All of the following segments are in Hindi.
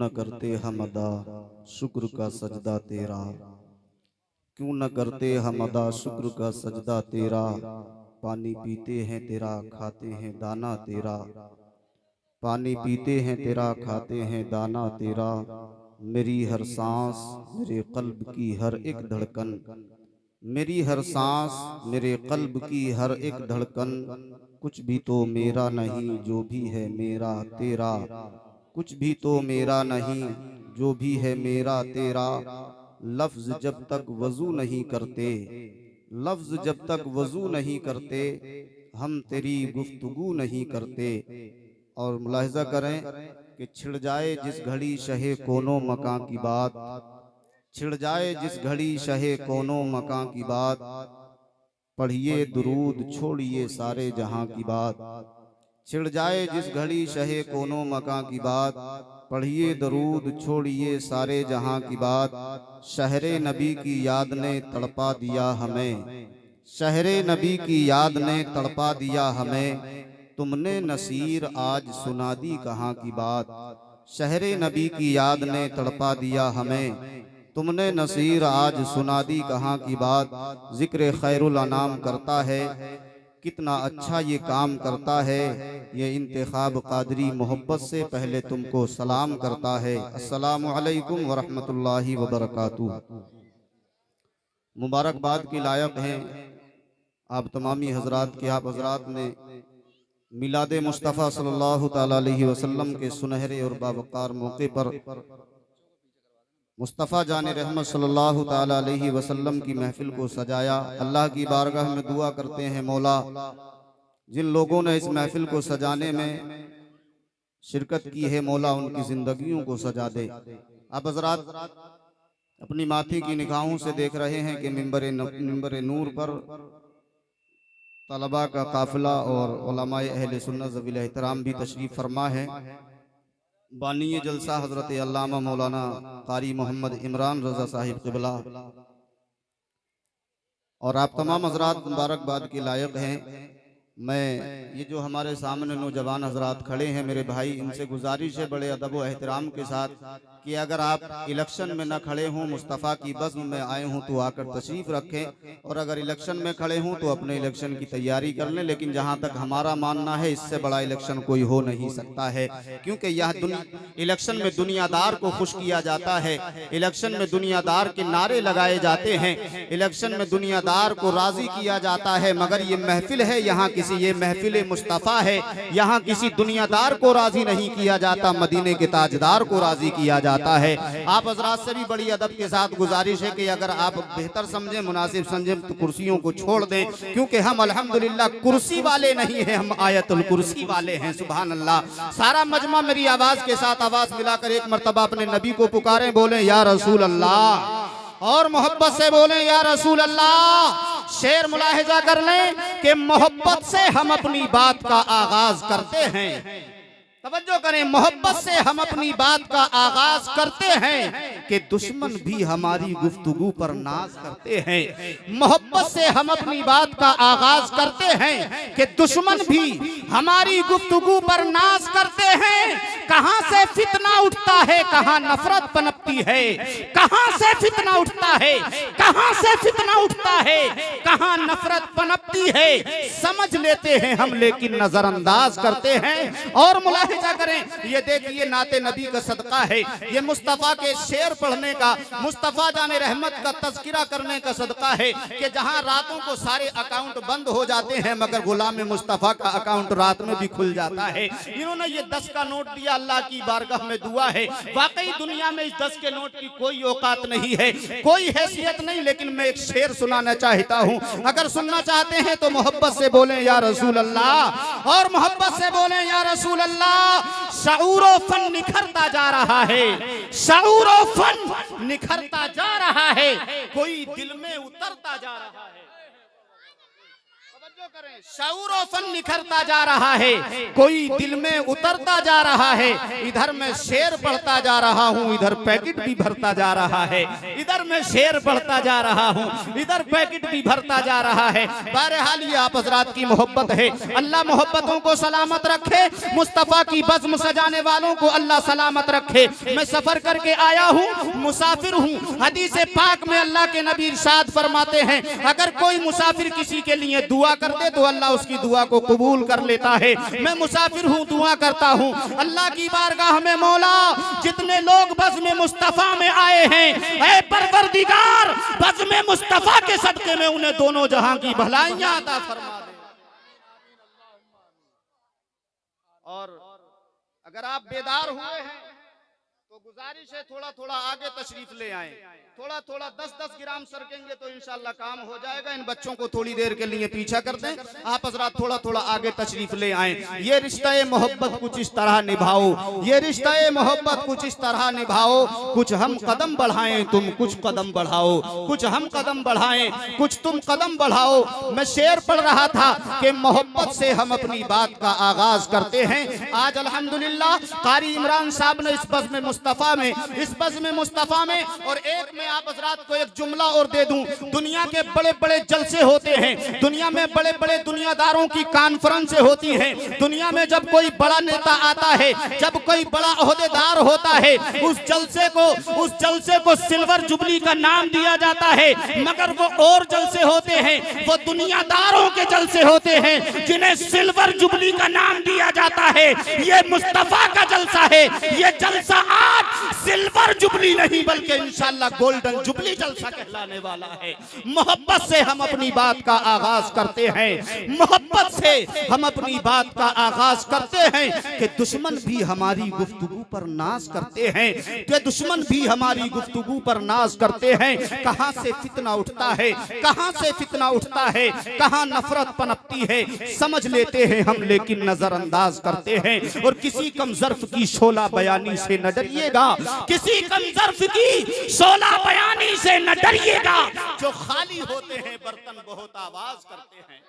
न करते हम अदा शुक्र का सजदा तेरा, क्यों न करते हम अदा शुक्र का सजदा तेरा। पानी पीते हैं तेरा खाते हैं दाना तेरा, पानी पीते हैं तेरा खाते हैं दाना तेरा। मेरी हर सांस मेरे कल्ब की हर एक धड़कन, मेरी हर सांस मेरे कल्ब की हर एक धड़कन। कुछ भी तो मेरा नहीं जो भी है मेरा तेरा, कुछ भी तो मेरा नहीं जो भी है मेरा तेरा। लफ्ज जब तक वजू नहीं करते, लफ्ज जब तक वजू नहीं करते, हम तेरी गुफ्तगू नहीं करते। और मुलाहिजा करें कि छिड़ जाए जिस घड़ी शहे कोनो मकां की बात, छिड़ जाए जिस घड़ी शहे कोनो मकां की बात। पढ़िए दुरूद छोड़िए सारे जहां की बात, छिड़ जाए जिस घड़ी शहे कोनो मकां की बात। पढ़िए दरूद छोड़िए सारे जहां की बात। शहरे नबी की याद ने तड़पा दिया हमें, शहरे नबी की याद ने तड़पा दिया हमें। तुमने नसीर आज सुना दी कहाँ की बात, शहरे नबी की याद ने तड़पा दिया हमें। तुमने नसीर आज सुना दी कहाँ की बात। जिक्र खैरुल अनाम करता है, कितना अच्छा ये काम करता है। ये इंतखाब कादरी मोहब्बत से पहले तुमको सलाम करता है। अस्सलामु अलैकुम व रहमतुल्लाहि व बरकातुहू। मुबारकबाद की लायक हैं आप तमामी हजरात के, आप हजरात ने मिलादे मुस्तफ़ा सल्लल्लाहु ताला अलैहि वसल्लम के सुनहरे और बावकार मौके पर मुस्तफ़ा जान रहमत सल्लल्लाहु ताला अलैहि वसल्लम की महफिल को सजाया। अल्लाह की बारगाह में दुआ करते हैं, मौला जिन लोगों ने इस महफिल को सजाने में शिरकत की है, मौला उनकी जिंदगियों को सजा दे। आप हजरात अपनी माथी की निगाहों से देख रहे हैं कि मिंबर नूर पर तलबा का काफिला और उलमाए अहले सुन्नत ज़वील एहतराम भी तशरीफ़ फरमा है। बानी जलसा हज़रत अल्लामा मौलाना कारी मोहम्मद इमरान रज़ा साहिब क़िबला और आप तमाम हज़रात मुबारकबाद के लायक हैं। मैं ये जो हमारे सामने नौजवान हज़रात खड़े हैं मेरे भाई, इनसे गुजारिश है बड़े अदब व एहतराम के साथ कि अगर आप इलेक्शन में न खड़े हों, मुस्तफ़ा की बज़्म में आए हों तो आकर तशरीफ़ रखें, और अगर इलेक्शन में खड़े हों तो अपने इलेक्शन की तैयारी कर लें। लेकिन जहाँ तक हमारा मानना है, इससे बड़ा इलेक्शन कोई हो नहीं सकता है, क्योंकि यह इलेक्शन में दुनियादार को खुश किया जाता है, इलेक्शन में दुनियादार के नारे लगाए जाते हैं, इलेक्शन में दुनियादार को राज़ी किया जाता है। मगर ये महफिल है, यहाँ ये महफिल मुस्तफ़ा है, यहाँ किसी दुनियादार को राजी नहीं किया जाता, मदीने के ताजदार को राजी किया जाता है। आप हजरात से भी बड़ी अदब के साथ गुजारिश है कि अगर आप बेहतर समझें, मुनासिब समझें तो कुर्सियों को छोड़ दें, क्योंकि हम अल्हम्दुलिल्लाह कुर्सी वाले नहीं हैं, हम आयतुल कुर्सी वाले हैं। सुभान अल्लाह। सारा मजमा मेरी आवाज के साथ आवाज मिलाकर एक मर्तबा अपने नबी को पुकारें, बोले या रसूल अल्लाह, और मोहब्बत से बोलें या रसूल अल्लाह। शेर मुलाहिजा कर लें कि मोहब्बत से हम अपनी बात का आगाज करते हैं। तवज्जो करें, मोहब्बत से हम अपनी बात का आगाज करते हैं कि दुश्मन भी हमारी गुफ्तगू पर नाज करते हैं। मोहब्बत से हम अपनी बात का आगाज करते हैं कि दुश्मन भी हमारी गुफ्तगू पर नाज करते हैं। कहां से फितना उठता है, कहां नफरत पनपती है, कहां से फितना उठता है, कहां से फितना उठता है, कहां नफरत पनपती है, समझ लेते हैं हम लेकिन नजरअंदाज करते हैं। और मुलाहिजा करें, ये देखिए नाते नबी का सदका है, ये मुस्तफ़ा के शेर पढ़ने का, मुस्तफ़ा जाने रहमत का तज़किरा करने का सदका है कि जहां रातों को सारे अकाउंट बंद हो जाते हैं मगर गुलाम मुस्तफ़ा का अकाउंट रात में भी खुल जाता है। इन्होंने ये 10 का नोट दिया, अल्लाह की बारगाह में दुआ है, वाकई दुनिया में इस 10 के नोट की कोई औकात नहीं है, कोई हैसियत नहीं। लेकिन मैं एक शेर सुनाना चाहता हूँ, अगर सुनना चाहते हैं तो मोहब्बत से बोलें या रसूल अल्लाह, और मोहब्बत से बोलें या रसूल अल्लाह। शऊरो फन निखरता जा रहा है, शऊरो फन निखरता जा रहा है, कोई दिल में उतरता जा रहा है। शऊर और फन निखरता जा रहा है, कोई दिल में उतरता जा रहा है। इधर मैं शेर पढ़ता जा रहा हूँ, इधर पैकेट भी भरता जा रहा है। इधर मैं शेर पढ़ता जा रहा हूँ, इधर पैकेट भी भरता जा रहा है। बहरहाल ये आप हजरात की मोहब्बत है। अल्लाह मोहब्बतों को सलामत रखे, मुस्तफा की बज़्म सजाने वालों को अल्लाह सलामत रखे। मैं सफर करके आया हूँ, मुसाफिर हूँ। हदीस पाक में अल्लाह के नबी इरशाद फरमाते हैं, अगर कोई मुसाफिर किसी के लिए दुआ कर दे तो अल्लाह उसकी दुआ को कबूल कर लेता है। मैं मुसाफिर हूँ, दुआ करता हूँ अल्लाह की बारगाह में, मौला जितने लोग बज़्म मुस्तफा में आए हैं, ऐ परवरदिगार बज़्म मुस्तफा के सदके में उन्हें दोनों जहां की भलाइयां अता फरमा दे। और अगर आप बेदार हुए हैं तो गुजारिश है थोड़ा थोड़ा आगे तशरीफ ले आए। थोड़ा थोड़ा 10-10 ग्राम सरकेंगे तो इंशाल्लाह काम हो जाएगा। इन बच्चों को थोड़ी देर के लिए पीछा कर दें। आप हजरात थोड़ा थोड़ा आगे तशरीफ ले आए। ये रिश्ता मोहब्बत कुछ इस तरह निभाओ, ये रिश्ता मोहब्बत कुछ इस तरह निभाओ। कुछ हम कदम बढ़ाएं, तुम कुछ कदम बढ़ाओ, कुछ हम कदम बढ़ाएं, कुछ तुम कदम बढ़ाओ। मैं शेर पढ़ रहा था कि मोहब्बत से हम अपनी बात का आगाज करते हैं। आज अल्हम्दुलिल्लाह कारी इमरान साहब ने इस बज़्म मुस्तफा में, इस बज़्म मुस्तफा में, और एक मैं आप हजरात को एक जुमला और दे दूं। दुनिया के बड़े बड़े जलसे होते हैं, दुनिया में बड़े बड़े दुनियादारों की कॉन्फ्रेंसें होती हैं। दुनिया में जब कोई बड़ा नेता आता है, जब कोई बड़ा ओहदेदार होता है, उस जलसे को सिल्वर जुबली का नाम दिया जाता है। मगर वो और जलसे होते हैं, वो दुनियादारों के जलसे होते हैं जिन्हें सिल्वर जुबली का नाम दिया जाता है। ये मुस्तफा का जलसा है। ये जलसा आज सिल्वर जुबली नहीं बल्कि इंशाल्लाह गोल्डन जुबली जलसा कहलाने वाला है। मोहब्बत से हम अपनी बात का आगाज करते हैं, मोहब्बत से हम अपनी बात का आगाज करते हैं कि दुश्मन भी हमारी गुफ्तगू पर नाज करते हैं, कि दुश्मन भी हमारी गुफ्तगू पर नाज करते हैं। कहां से फितना उठता है, कहां से फितना उठता है, कहां नफरत पनपती है, समझ लेते हैं हम लेकिन नजरअंदाज करते हैं। और किसी कम ज़र्फ की शोला बयानी से न डरिएगा, किसी कम ज़र्फ की शोला बयानी से न डरिएगा। जो खाली होते हैं बर्तन बहुत आवाज करते हैं,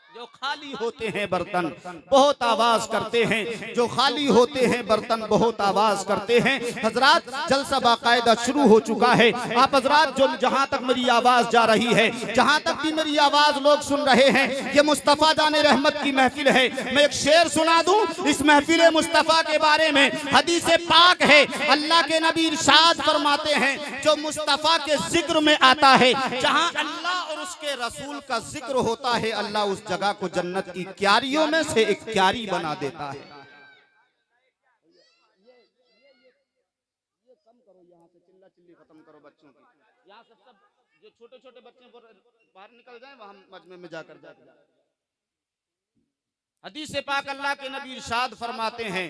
जो खाली होते हैं बर्तन बहुत आवाज करते हैं, जो खाली होते हैं बर्तन बहुत आवाज करते हैं। हजरात जलसा बाकायदा शुरू हो चुका है। आप हजरात जो जहां तक मेरी आवाज जा रही है, जहां तक भी मेरी आवाज लोग सुन रहे हैं, ये मुस्तफा जाने रहमत की महफिल है। मैं एक शेर सुना दूं इस महफिल मुस्तफा के बारे में। हदीस पाक है, अल्लाह के नबी इरशाद फरमाते हैं, जो मुस्तफा के जिक्र में आता है, जहां अल्लाह और उसके रसूल का जिक्र होता है, अल्लाह उस जगह को जन्नत की क्यारियों में से एक क्यारी बना देता है। ये कम करो, यहाँ से चिल्ला चिल्ली खत्म करो बच्चों की। यहाँ से सब जो छोटे छोटे बच्चे बाहर निकल जाएं, वहां मजमे में जाकर जाकर। हदीस पाक अल्लाह के नबी इरशाद फरमाते हैं,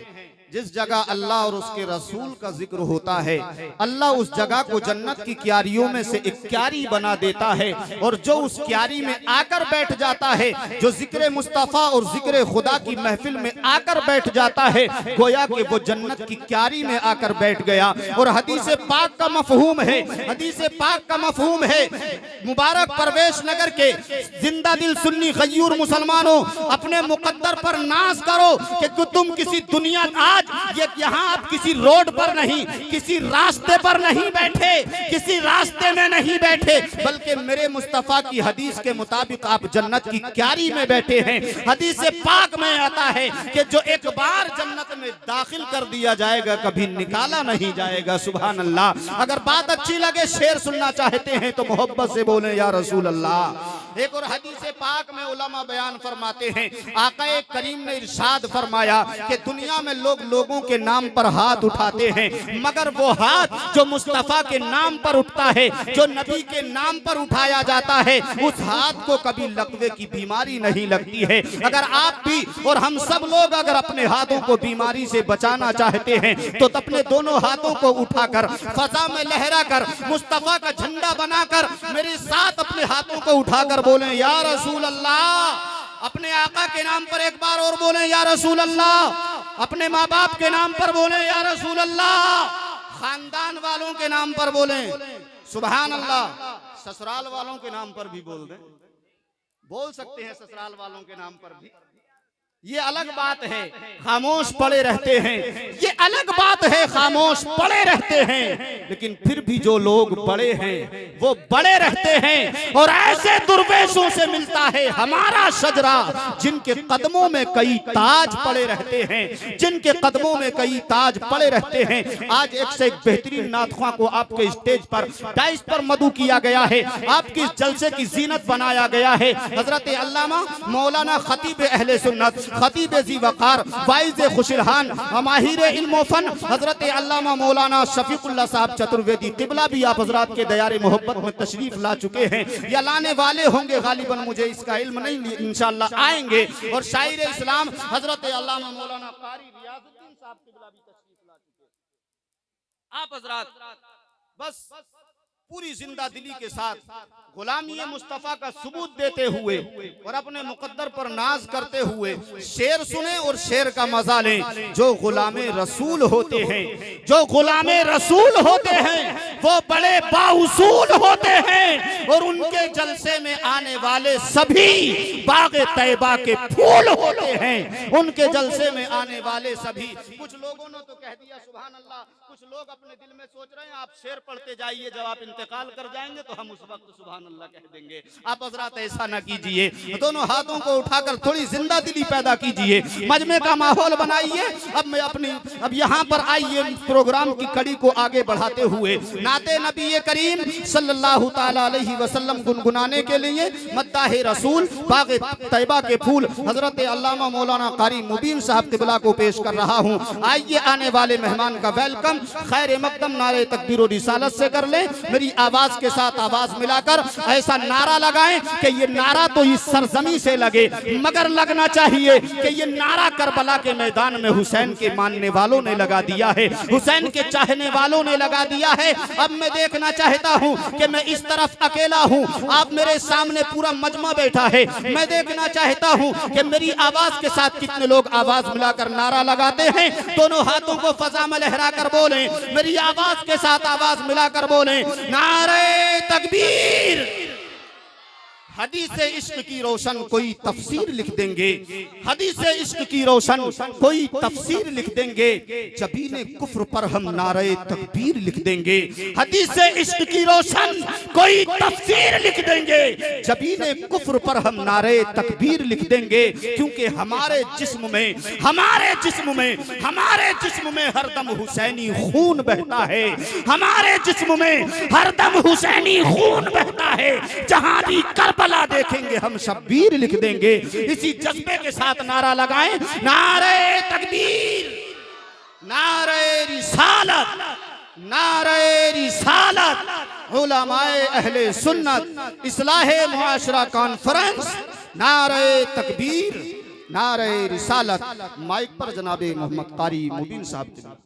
जिस जगह अल्लाह और उसके रसूल का जिक्र होता है, अल्लाह उस जगह को जन्नत की क्यारियों में से एक क्यारी बना देता है। और जो उस क्यारी में आकर बैठ जाता है, जो जिक्र मुस्तफा और जिक्र खुदा की महफिल में आकर बैठ जाता है, गोया कि वो जन्नत की क्यारी में आकर बैठ गया। और हदीस पाक का मफहूम है, हदीस पाक का मफहूम है, मुबारक परवेश नगर के जिंदा दिल सुन्नी गयूर मुसलमानों, अपने मुकद्दर पर नाज करो कि तुम किसी दुनिया, आज ये यहाँ आप किसी रोड पर नहीं, किसी रास्ते पर नहीं बैठे, किसी रास्ते में नहीं बैठे, बल्कि मेरे मुस्तफा की हदीस के मुताबिक आप जन्नत की क्यारी में बैठे हैं। हदीस पाक में आता है कि जो एक बार जन्नत में दाखिल कर दिया जाएगा कभी निकाला नहीं जाएगा। सुभान अल्लाह। अगर बात अच्छी लगे, शेर सुनना चाहते हैं तो मोहब्बत से बोले या रसूल अल्लाह। एक और हदीस पाक में उलमा बयान फरमाते हैं, आकाए करीम ने इरशाद फरमाया कि दुनिया में लोग लोगों के नाम पर हाथ उठाते हैं, मगर वो हाथ जो मुस्तफा के नाम पर उठता है, जो नबी के नाम पर उठाया जाता है, उस हाथ को कभी लकवे की बीमारी नहीं लगती है। अगर आप भी और हम सब लोग अगर अपने हाथों को बीमारी से बचाना चाहते हैं तो अपने दोनों हाथों को उठाकर फजा में लहरा कर मुस्तफा का झंडा बनाकर मेरे साथ अपने हाथों को उठाकर बोलें या रसूल अल्लाह। अपने आका के नाम पर एक बार और बोलें या रसूल अल्लाह। अपने माँ बाप के नाम पर बोलें या रसूल अल्लाह। खानदान वालों के नाम पर बोलें सुभान अल्लाह। ससुराल वालों के नाम पर भी बोल दें, बोल सकते हैं ससुराल वालों के नाम पर भी, ये अलग बात है। खामोश पड़े रहते हैं, ये अलग बात है, खामोश पड़े रहते हैं। लेकिन फिर भी जो लोग बड़े हैं वो बड़े रहते हैं। और ऐसे दुर्वेशों से मिलता है हमारा शजरा, जिनके कदमों में कई ताज पड़े रहते हैं, जिनके कदमों में कई ताज पड़े रहते हैं। आज एक से एक बेहतरीन नातख़्वां को आपके स्टेज पर डाइस पर मदू किया गया है, आपकी इस जलसे की जीनत बनाया गया है। हजरत अल्लामा मौलाना खतीब अहले सुन्नत, खतीब ज़ी वक़ार, वाइज़ खुशलहान, माहिर इल्म फन हजरत अल्लामा मौलाना शफीकुल्लाह साहब चतुर्वेदी क़िबला भी आप हजरात के दयारे मोहब्बत में तशरीफ ला चुके हैं, या लाने वाले होंगे। गालिबन मुझे इसका इल्म नहीं, इंशाअल्लाह आएंगे। और शायर इस्लाम हजरत अल्लामा मौलाना कारी रियाजुद्दीन साहब क़िबला भी तशरीफ ला चुके हैं। आप हजरात बस पूरी जिंदा दिली के साथ गुलामी मुस्तफ़ा का सबूत देते हुए और अपने मुकद्दर पर नाज करते हुए शेर सुने और शेर का मजा लें। जो गुलामे रसूल होते हैं, जो गुलामे रसूल होते हैं, वो बड़े बाउसूल होते हैं। और उनके जलसे में आने वाले सभी बाग़े तैयबा के फूल होते हैं। उनके जलसे में आने वाले सभी, कुछ लोगों ने तो कह दिया सुभान अल्लाह, कुछ लोग अपने दिल में सोच रहे हैं आप शेर पढ़ते जाइए, जब आप इंतकाल कर जाएंगे तो हम उस वक्त सुभान अल्लाह कह देंगे। आप हजरात ऐसा ना कीजिए, दोनों हाथों को उठाकर थोड़ी जिंदा दिली पैदा कीजिए, मजमे का माहौल बनाइए। अब यहाँ पर आइए, प्रोग्राम की कड़ी को आगे बढ़ाते हुए नाते नबी करीम सल्लल्लाहु ताला अलैहि वसल्लम गुनगुनाने के लिए मद्दाहे रसूल बाग़े तैयबा के फूल हजरत अल्लामा मौलाना कारी मुबीन साहब क़िबला को पेश कर रहा हूँ। आइए आने वाले मेहमान का वेलकम खैर मकदम नारे तकबीर और रिसालत से कर ले। मेरी आवाज के साथ आवाज मिलाकर ऐसा नारा लगाएं कि ये नारा तो इस सरजमी से लगे, मगर लगना चाहिए कि ये नारा करबला के मैदान में हुसैन के मानने वालों ने लगा दिया है, हुसैन के चाहने वालों ने लगा दिया है। अब मैं देखना चाहता हूं कि मैं इस तरफ अकेला हूं, आप मेरे सामने पूरा मजमा बैठा है। मैं देखना चाहता हूं कि मेरी आवाज के साथ कितने लोग आवाज मिलाकर नारा लगाते हैं। दोनों हाथों को फजा में लहरा कर बोले, मेरी आवाज के साथ आवाज मिलाकर बोले, नारे तकबीर। हदीस इश्क की रोशन कोई तफसीर लिख देंगे, हदीस इश्क की रोशन कोई तफसीर लिख देंगे, जबीने कुफ्र पर हम नारे तकबीर लिख देंगे। हदीस इश्क की रोशन कोई तफसीर लिख देंगे, जबीने कुफ्र पर हम नारे तकबीर लिख देंगे। क्योंकि हमारे जिस्म में, हमारे जिस्म में, हमारे जिस्म में हरदम हुसैनी खून बहता है, हमारे जिस्म में हरदम हुसैनी खून बहता है। जहां भी करबला देखेंगे हम शब्बीर लिख देंगे। इसी जज्बे के साथ नारा लगाएं, नारे तकबीर, नारे रिसालत, नारे रिसालत। उलमाए अहले सुन्नत इस्लाहे मुआशरा कॉन्फ्रेंस, नारे तकबीर, नारे रिसालत। माइक पर जनाबे मोहम्मद कारी मुबीन साहब।